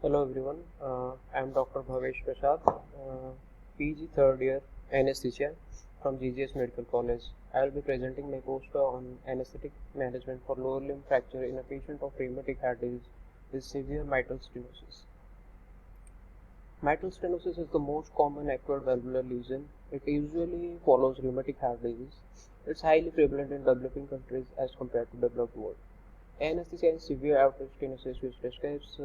Hello everyone, I am Dr. Bhavesh Prasad, PG third year anesthesia from GGS Medical College. I will be presenting my poster on anesthetic management for lower limb fracture in a patient of rheumatic heart disease with severe mitral stenosis. Mitral stenosis is the most common acquired valvular lesion. It usually follows rheumatic heart disease. It's highly prevalent in developing countries as compared to developed world. Anesthesia in severe aortic stenosis, which describes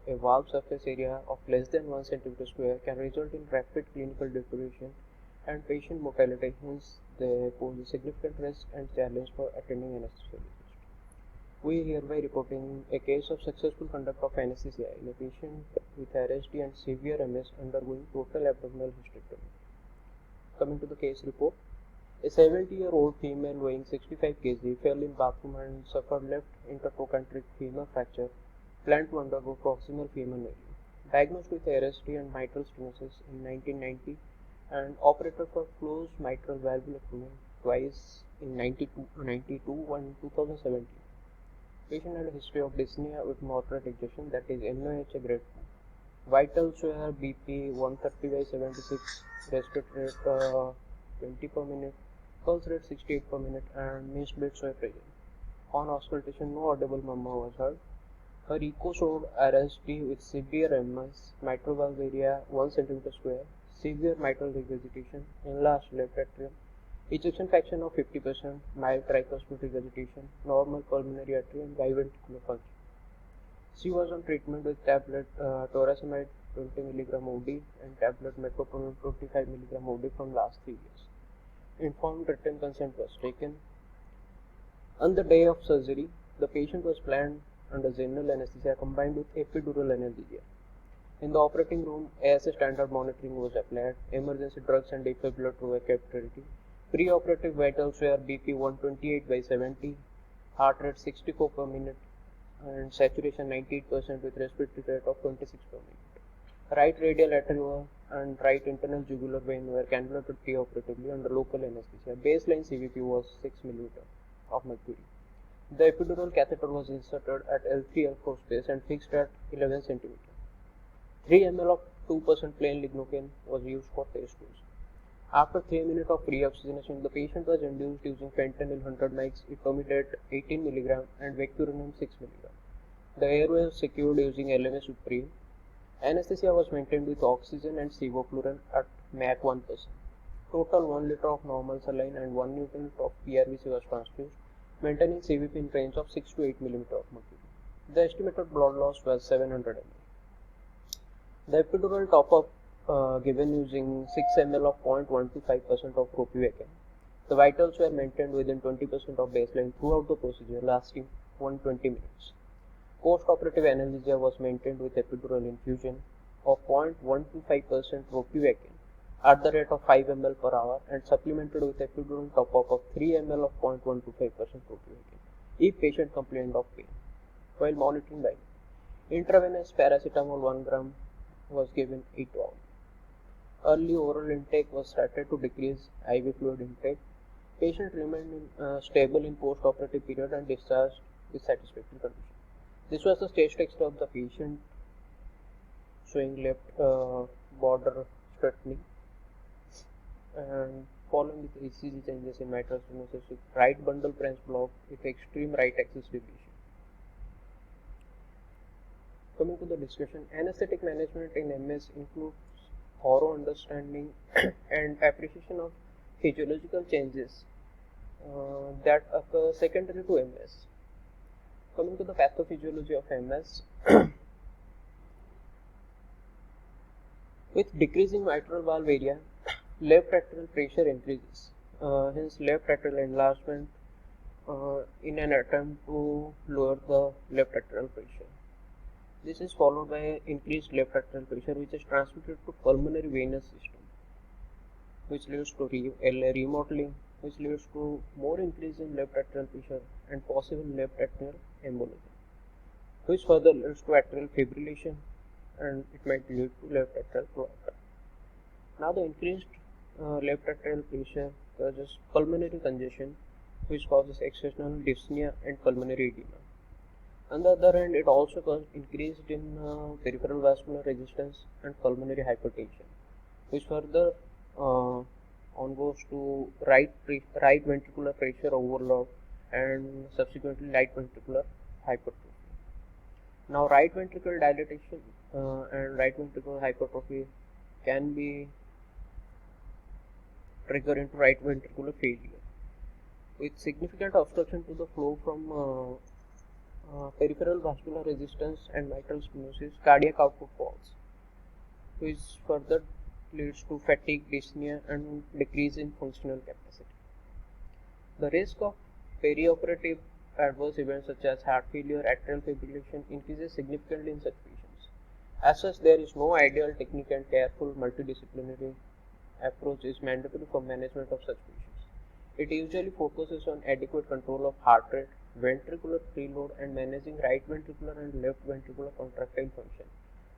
a valve surface area of less than 1 cm square, can result in rapid clinical deterioration and patient mortality. Hence, they pose a significant risk and challenge for attending anesthesiologist. We are hereby reporting a case of successful conduct of anesthesia in a patient with RSD and severe MS undergoing total abdominal hysterectomy. Coming to the case report, a 70-year-old female weighing 65 kg fell in bathroom and suffered left intertrochanteric femur fracture, planned to undergo proximal femur nailing. Diagnosed with RSD and mitral stenosis in 1990 and operated for closed mitral valvulectomy twice in 92 and 2017. Patient had a history of dyspnea with moderate ejection, that is NOH grade 2. Vitals were BP 130/76, respiratory rate 20 per minute, pulse rate 68 per minute, and missed beats were present. On auscultation, no audible murmur was heard. Her echo showed RSD with severe MS, mitral valve area 1 cm square, severe mitral regurgitation, enlarged left atrium, ejection fraction of 50%, mild tricuspid regurgitation, normal pulmonary artery, and biventricular function. She was on treatment with tablet toracimide 20 mg OD and tablet metoprolol 25 mg OD from last 3 years. Informed written consent was taken. On the day of surgery, the patient was planned under general anesthesia combined with epidural analgesia. In the operating room, ASA standard monitoring was applied, emergency drugs and defibrillator were kept ready. Pre-operative vitals were BP 128/70, heart rate 64 per minute, and saturation 98% with respiratory rate of 26 per minute. Right radial atrial and right internal jugular vein were cannulated preoperatively under local anesthesia. Baseline CVP was 6 mm of mercury. The epidural catheter was inserted at L3 L4 space and fixed at 11 cm. 3 ml of 2% plain lignocaine was used for test dose. After 3 minutes of pre-oxygenation, the patient was induced using fentanyl 100 mg, etomidate 18 mg, and vecuronium 6 mg. The airway was secured using LMA Supreme. Anesthesia was maintained with oxygen and sevoflurane at MAC 1%. Total 1 liter of normal saline and 1 unit of PRVC was transfused, maintaining CVP in range of 6 to 8 mm of mercury. The estimated blood loss was 700 ml. The epidural top-up given using 6 ml of 0.125% of ropivacaine. The vitals were maintained within 20% of baseline throughout the procedure, lasting 120 minutes. Post-operative analgesia was maintained with epidural infusion of 0.125% ropivacaine at the rate of 5 ml per hour and supplemented with epidural top-up of 3 ml of 0.125% ropivacaine if patient complained of pain. While monitoring by intravenous paracetamol 1 gram was given 8 hours. Early oral intake was started to decrease IV fluid intake. Patient remained stable in post-operative period and discharged with satisfactory condition. This was the stage text of the patient showing left border straightening and following with ECG changes in mitral stenosis with right bundle branch block with extreme right axis deviation. Coming to the discussion, anesthetic management in MS includes thorough understanding and appreciation of physiological changes that occur secondary to MS. Coming to the pathophysiology of MS, with decreasing mitral valve area, left atrial pressure increases. Hence, left atrial enlargement in an attempt to lower the left atrial pressure. This is followed by increased left atrial pressure, which is transmitted to pulmonary venous system, which leads to remodeling, which leads to more increase in left atrial pressure and possible left atrial embolism, which further leads to atrial fibrillation and it might lead to left atrial clot. Now, the increased left atrial pressure causes pulmonary congestion, which causes exceptional dyspnea and pulmonary edema. On the other hand, it also increased in peripheral vascular resistance and pulmonary hypertension, which further uh, on goes to right ventricular pressure overload and subsequently right ventricular hypertrophy. Now, right ventricle dilatation and right ventricular hypertrophy can be trigger into right ventricular failure, with significant obstruction to the flow from peripheral vascular resistance and mitral stenosis. Cardiac output falls, which further leads to fatigue, dyspnea, and decrease in functional capacity. The risk of perioperative adverse events such as heart failure, atrial fibrillation increases significantly in such patients. As such, there is no ideal technique and careful multidisciplinary approach is mandatory for management of such patients. It usually focuses on adequate control of heart rate, ventricular preload, and managing right ventricular and left ventricular contractile function,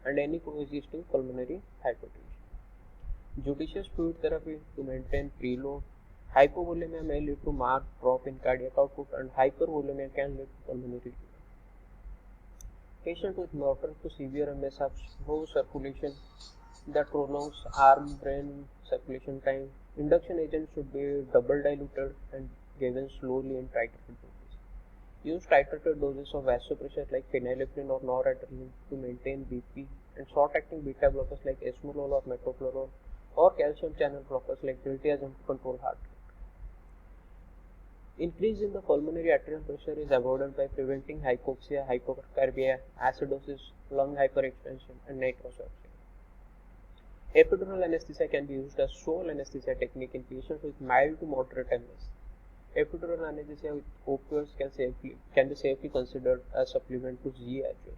and any coexisting pulmonary hypertension. Judicious fluid therapy to maintain preload. Hypovolemia may lead to marked drop in cardiac output, and hypervolemia can lead to pulmonary edema. Patients with moderate to severe MS have slow circulation that prolongs arm-brain circulation time. Induction agents should be double diluted and given slowly in titrated doses. Use titrated doses of vasopressor like phenylephrine or noradrenaline to maintain BP, and short-acting beta blockers like esmolol or metoprolol, or calcium channel blockers like diltiazem to control heart rate. Increase in the pulmonary arterial pressure is avoided by preventing hypoxia, hypocarbia, acidosis, lung hyperextension, and nitrous oxide. Epidural anesthesia can be used as sole anesthesia technique in patients with mild to moderate MS. Epidural anesthesia with opioids can be safely considered as supplement to Z as well.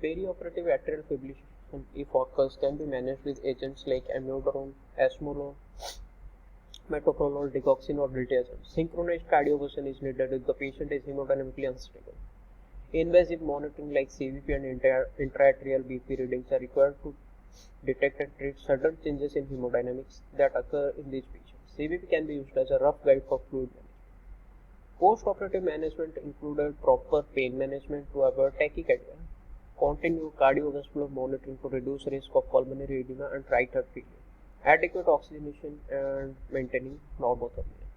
Perioperative atrial fibrillation, if occurs, can be managed with agents like amiodarone, esmolol, metoprolol, digoxin, or diltiazem. Synchronized cardioversion is needed if the patient is hemodynamically unstable. Invasive monitoring like CVP and intraatrial BP readings are required to detect and treat sudden changes in hemodynamics that occur in these patients. CVP can be used as a rough guide for fluid management. Post-operative management included proper pain management to avoid tachycardia, continued cardiovascular monitoring to reduce risk of pulmonary edema and right heart failure, adequate oxygenation, and maintaining normothermia.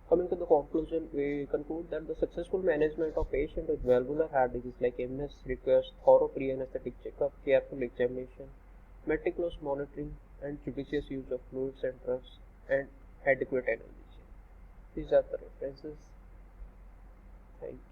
Coming to the conclusion, we conclude that the successful management of patients with valvular heart disease like MS requires thorough pre-anesthetic checkup, careful examination, meticulous monitoring, and judicious use of fluids and drugs, and adequate analgesia. These are the references. Thank you.